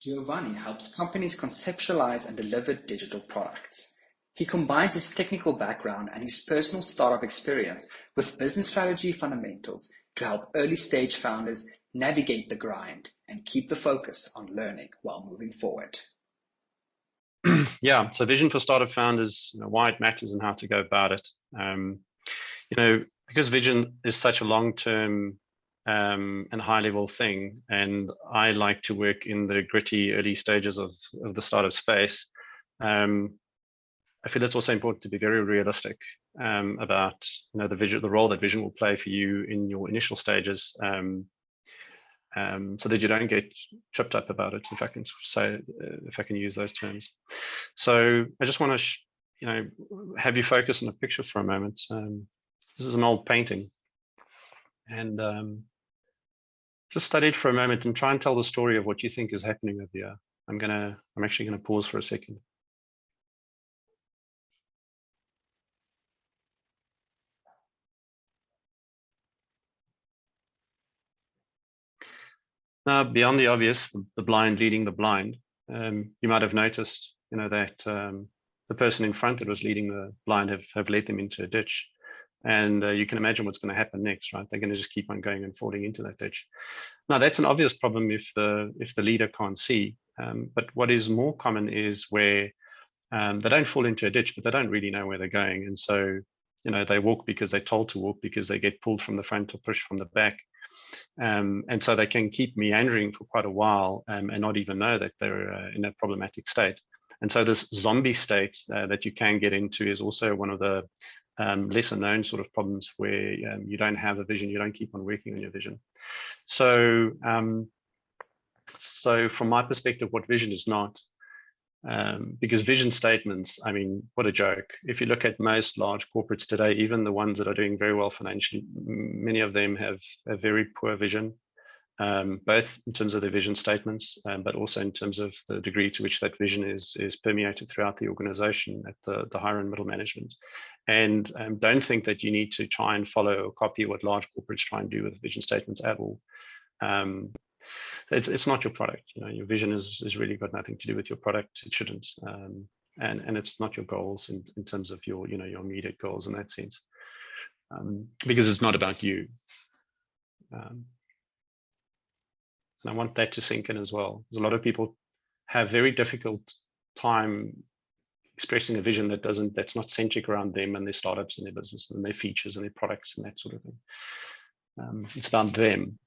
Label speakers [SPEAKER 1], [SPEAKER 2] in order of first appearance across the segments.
[SPEAKER 1] Giovanni helps companies conceptualize and deliver digital products. He combines his technical background and his personal startup experience with business strategy fundamentals to help early-stage founders navigate the grind and keep the focus on learning while moving forward.
[SPEAKER 2] Yeah, so vision for startup founders, why it matters and how to go about it. Because vision is such a long-term and high-level thing, and I like to work in the gritty early stages of the startup space. I feel it's also important to be very realistic about the role that vision will play for you in your initial stages, so that you don't get tripped up about it, if I can say, if I can use those terms. So I just want to have you focus on a picture for a moment. This is an old painting, and just study it for a moment and try and tell the story of what you think is happening over here. I'm actually gonna pause for a second. Now, beyond the obvious, the blind leading the blind, you might have noticed, that the person in front that was leading the blind have led them into a ditch. And you can imagine what's going to happen next, right? They're going to just keep on going and falling into that ditch. Now, that's an obvious problem if the leader can't see. But what is more common is where they don't fall into a ditch, but they don't really know where they're going. And so, they walk because they're told to walk, because they get pulled from the front or pushed from the back. And so they can keep meandering for quite a while and not even know that they're in a problematic state. And so this zombie state that you can get into is also one of the lesser known sort of problems where you don't have a vision, you don't keep on working on your vision. So, so from my perspective, what vision is not, because vision statements, I mean, what a joke. If you look at most large corporates today, even the ones that are doing very well financially, many of them have a very poor vision, both in terms of their vision statements, but also in terms of the degree to which that vision is permeated throughout the organization at the higher and middle management. And don't think that you need to try and follow or copy what large corporates try and do with vision statements at all. It's not your product. Your vision is really got nothing to do with your product. It shouldn't, and it's not your goals in terms of your your immediate goals in that sense, because it's not about you. And I want that to sink in as well. Because a lot of people have very difficult time expressing a vision that's not centric around them and their startups and their business and their features and their products and that sort of thing. It's about them.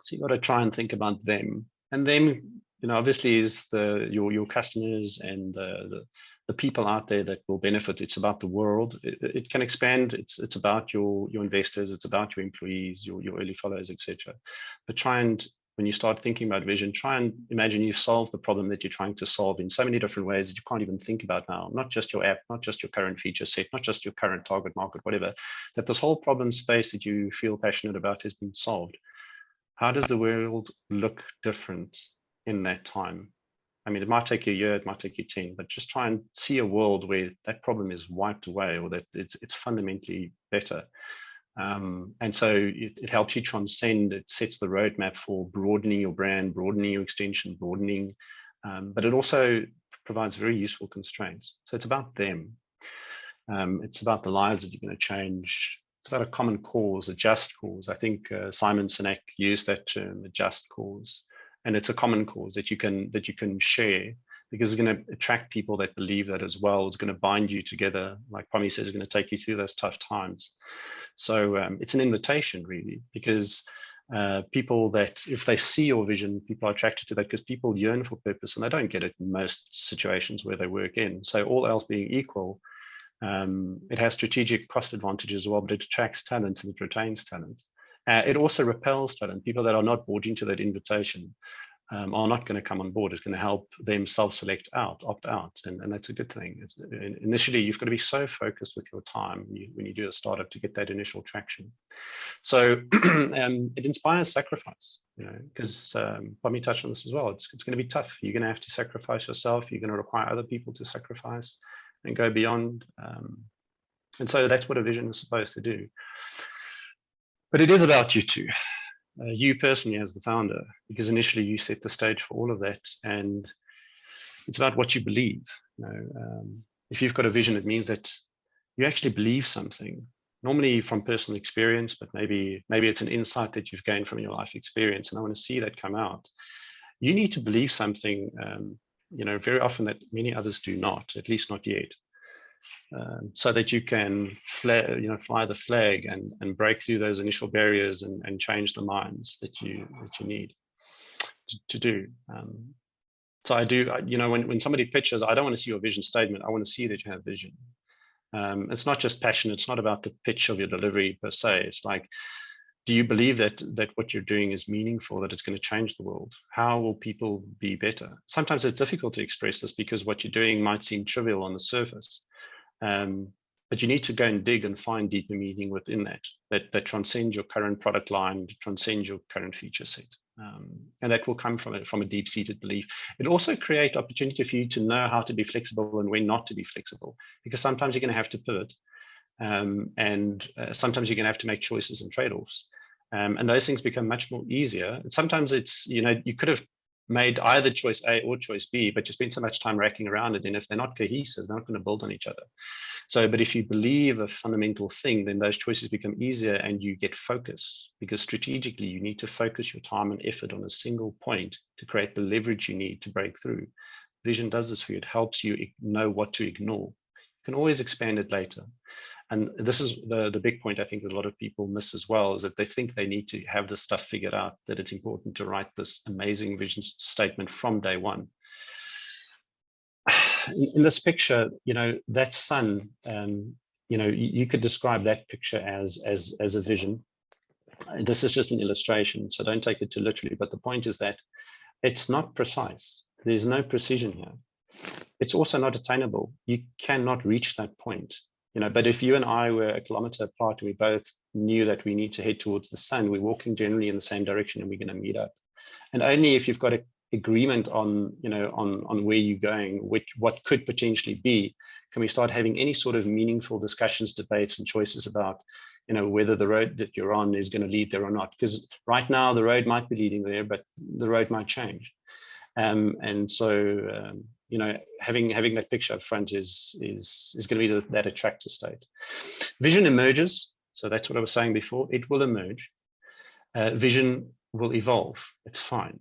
[SPEAKER 2] So you got to try and think about them, and then obviously is your customers and the people out there that will benefit. It's about the world. It can expand. It's about your investors. It's about your employees, your early followers, etc. But when you start thinking about vision, try and imagine you've solved the problem that you're trying to solve in so many different ways that you can't even think about now. Not just your app, not just your current feature set, not just your current target market, whatever. That this whole problem space that you feel passionate about has been solved. How does the world look different in that time? I mean, it might take you a year, it might take you 10, but just try and see a world where that problem is wiped away, or that it's fundamentally better. And so it helps you transcend. It sets the roadmap for broadening your brand, broadening your extension, broadening, but it also provides very useful constraints. So it's about them. It's about the lives that you're going to change. It's about a common cause, a just cause. I think Simon Sinek used that term, a just cause, and it's a common cause that you can share, because it's going to attract people that believe that as well. It's going to bind you together, like Kwame says, it's going to take you through those tough times. So it's an invitation, really, because people that, if they see your vision, people are attracted to that, because people yearn for purpose, and they don't get it in most situations where they work in. So all else being equal, it has strategic cost advantages as well, but it attracts talent and it retains talent. It also repels talent. People that are not bought into that invitation are not going to come on board. It's going to help them self-select out, opt out, and that's a good thing. Initially, you've got to be so focused with your time when you do a startup to get that initial traction. So it inspires sacrifice, because let me touch on this as well. It's going to be tough. You're going to have to sacrifice yourself. You're going to require other people to sacrifice and go beyond. And so that's what a vision is supposed to do. But it is about you too. you personally as the founder, because initially you set the stage for all of that, and it's about what you believe. If you've got a vision, it means that you actually believe something, normally from personal experience, but maybe it's an insight that you've gained from your life experience, and I want to see that come out. You need to believe something, very often that many others do not, at least not yet. So that you can fly the flag and break through those initial barriers and change the minds that you need to do. So I do, when somebody pitches, I don't want to see your vision statement. I want to see that you have vision. It's not just passion. It's not about the pitch of your delivery per se. It's like, do you believe that what you're doing is meaningful, that it's going to change the world? How will people be better? Sometimes it's difficult to express this because what you're doing might seem trivial on the surface. But you need to go and dig and find deeper meaning within that transcends your current product line, transcends your current feature set. And that will come from a deep-seated belief. It also creates opportunity for you to know how to be flexible and when not to be flexible, because sometimes you're going to have to pivot. And sometimes you're going to have to make choices and trade-offs. And those things become much more easier. And sometimes it's, you could have made either choice A or choice B, but you spend so much time racking around it. And if they're not cohesive, they're not going to build on each other. So, but if you believe a fundamental thing, then those choices become easier and you get focus, because strategically you need to focus your time and effort on a single point to create the leverage you need to break through. Vision does this for you. It helps you know what to ignore. You can always expand it later. And this is the big point I think that a lot of people miss as well, is that they think they need to have this stuff figured out, that it's important to write this amazing vision statement from day one. In this picture, that sun, you could describe that picture as a vision. This is just an illustration, so don't take it too literally, but the point is that it's not precise. There's no precision here. It's also not attainable. You cannot reach that point. But if you and I were a kilometer apart, we both knew that we need to head towards the sun, we're walking generally in the same direction and we're going to meet up. And only if you've got an agreement on where you're going, what could potentially be, can we start having any sort of meaningful discussions, debates, and choices about, whether the road that you're on is going to lead there or not. Because right now the road might be leading there, but the road might change. And so, having that picture up front is going to be that attractor state. Vision emerges. So that's what I was saying before. It will emerge. Vision will evolve. It's fine.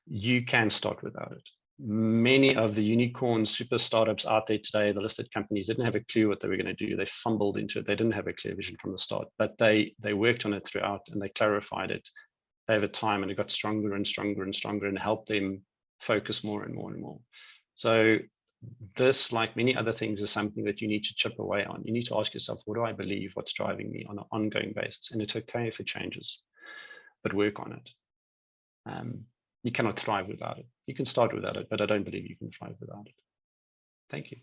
[SPEAKER 2] You can start without it. Many of the unicorn super startups out there today, the listed companies, didn't have a clue what they were going to do. They fumbled into it. They didn't have a clear vision from the start, but they worked on it throughout and they clarified it over time, and it got stronger and stronger and stronger and helped them focus more and more and more. So this, like many other things, is something that you need to chip away on. You need to ask yourself, what do I believe? What's driving me on an ongoing basis? And it's okay if it changes, but work on it. You cannot thrive without it. You can start without it, but I don't believe you can thrive without it. Thank you.